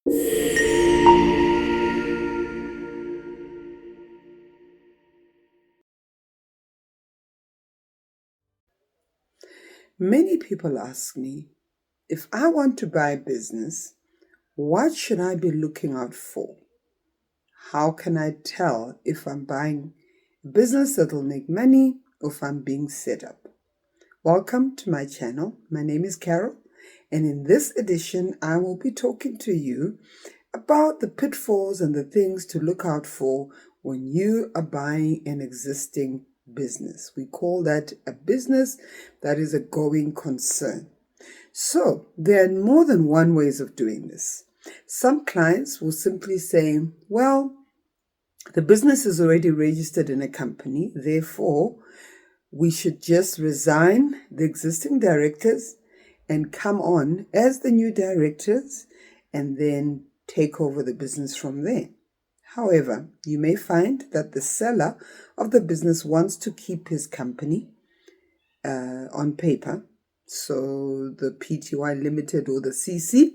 Many people ask me, if I want to buy a business, what should I be looking out for? How can I tell if I'm buying a business that will make money or if I'm being set up? Welcome to my channel. My name is Carol, and in this edition, I will be talking to you about the pitfalls and the things to look out for when you are buying an existing business. We call that a business that is a going concern. So there are more than one ways of doing this. Some clients will simply say, well, the business is already registered in a company, therefore we should just resign the existing directors and come on as the new directors and then take over the business from there. However, you may find that the seller of the business wants to keep his company on paper. So the Pty Limited or the CC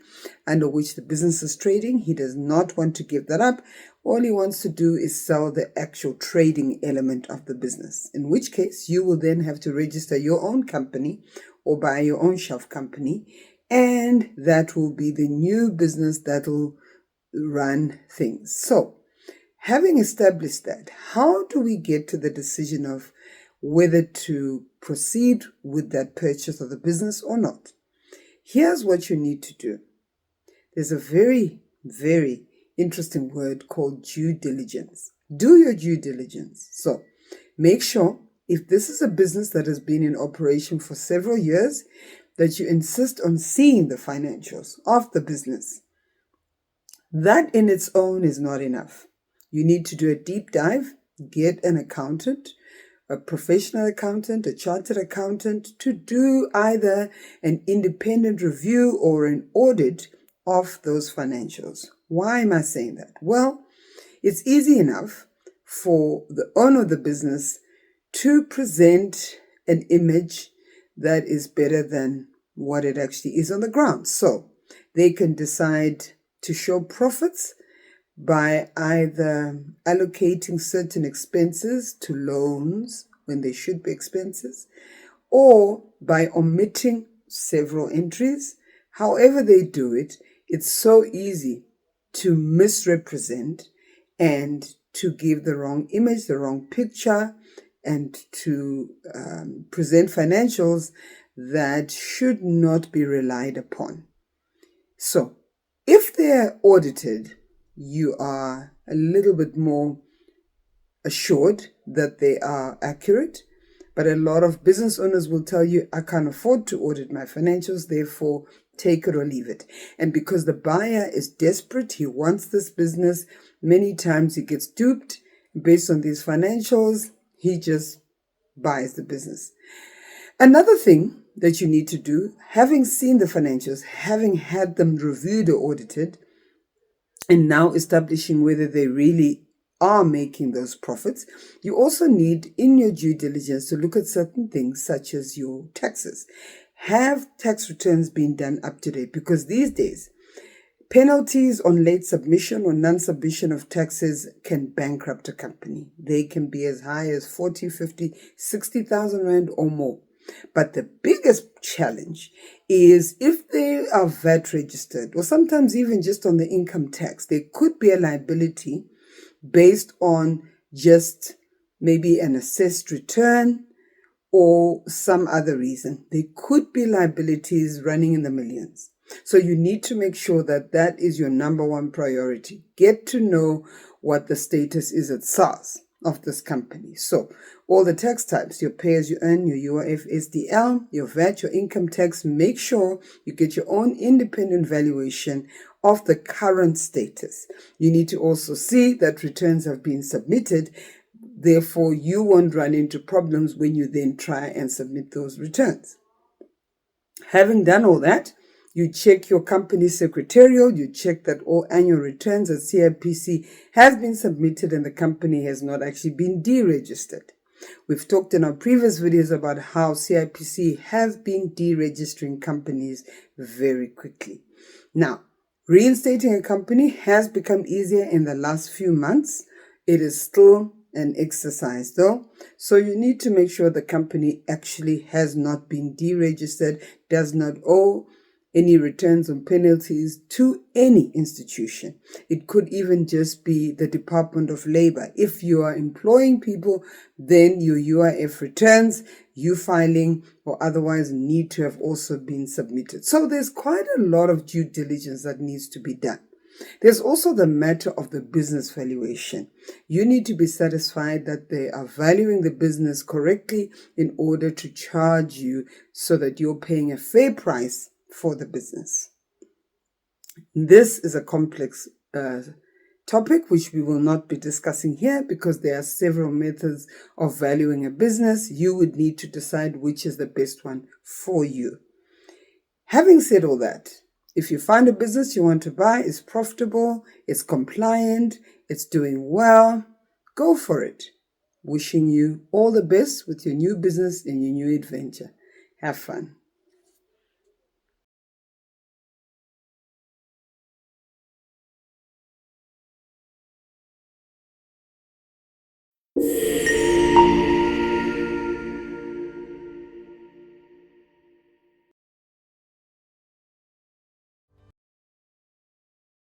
under which the business is trading, he does not want to give that up. All he wants to do is sell the actual trading element of the business, in which case you will then have to register your own company or buy your own shelf company, and that will be the new business that will run things. So, having established that, how do we get to the decision of whether to proceed with that purchase of the business or not? Here's what you need to do. There's a very, very interesting word called due diligence. Do your due diligence. So make sure, if this is a business that has been in operation for several years, that you insist on seeing the financials of the business. That in its own is not enough. You need to do a deep dive, get an accountant, a professional accountant, a chartered accountant, to do either an independent review or an audit of those financials. Why am I saying that? Well, it's easy enough for the owner of the business to present an image that is better than what it actually is on the ground. So they can decide to show profits by either allocating certain expenses to loans when they should be expenses, or by omitting several entries. However they do it, it's so easy to misrepresent and to give the wrong image, the wrong picture, and to present financials that should not be relied upon. So, if they're audited, you are a little bit more assured that they are accurate. But a lot of business owners will tell you, I can't afford to audit my financials, therefore take it or leave it. And because the buyer is desperate, he wants this business, many times he gets duped based on these financials, he just buys the business. Another thing that you need to do, having seen the financials, having had them reviewed or audited, and now establishing whether they really are making those profits, you also need in your due diligence to look at certain things such as your taxes. Have tax returns been done up to date? Because these days, penalties on late submission or non-submission of taxes can bankrupt a company. They can be as high as 40, 50, 60,000 Rand or more. But the biggest challenge is if they are VAT registered, or sometimes even just on the income tax, there could be a liability based on just maybe an assessed return or some other reason. There could be liabilities running in the millions. So you need to make sure that that is your number one priority. Get to know what the status is at SARS of this company. So all the tax types, your pay as you earn, your UIF, SDL, your VAT, your income tax, make sure you get your own independent valuation of the current status. You need to also see that returns have been submitted. Therefore, you won't run into problems when you then try and submit those returns. Having done all that, you check your company secretarial, you check that all annual returns at CIPC has been submitted and the company has not actually been deregistered. We've talked in our previous videos about how CIPC have been deregistering companies very quickly. Now, Reinstating a company has become easier in the last few months. It is still an exercise though, so you need to make sure the company actually has not been deregistered, does not owe any returns or penalties to any institution. It could even just be the Department of Labor. If you are employing people, then your UIF returns, you filing or otherwise need to have also been submitted. So there's quite a lot of due diligence that needs to be done. There's also the matter of the business valuation. You need to be satisfied that they are valuing the business correctly in order to charge you so that you're paying a fair price for the business. This is a complex topic which we will not be discussing here because there are several methods of valuing a business. You would need to decide which is the best one for you. Having said all that, if you find a business you want to buy is profitable, it's compliant, it's doing well, go for it. Wishing you all the best with your new business and your new adventure. Have fun.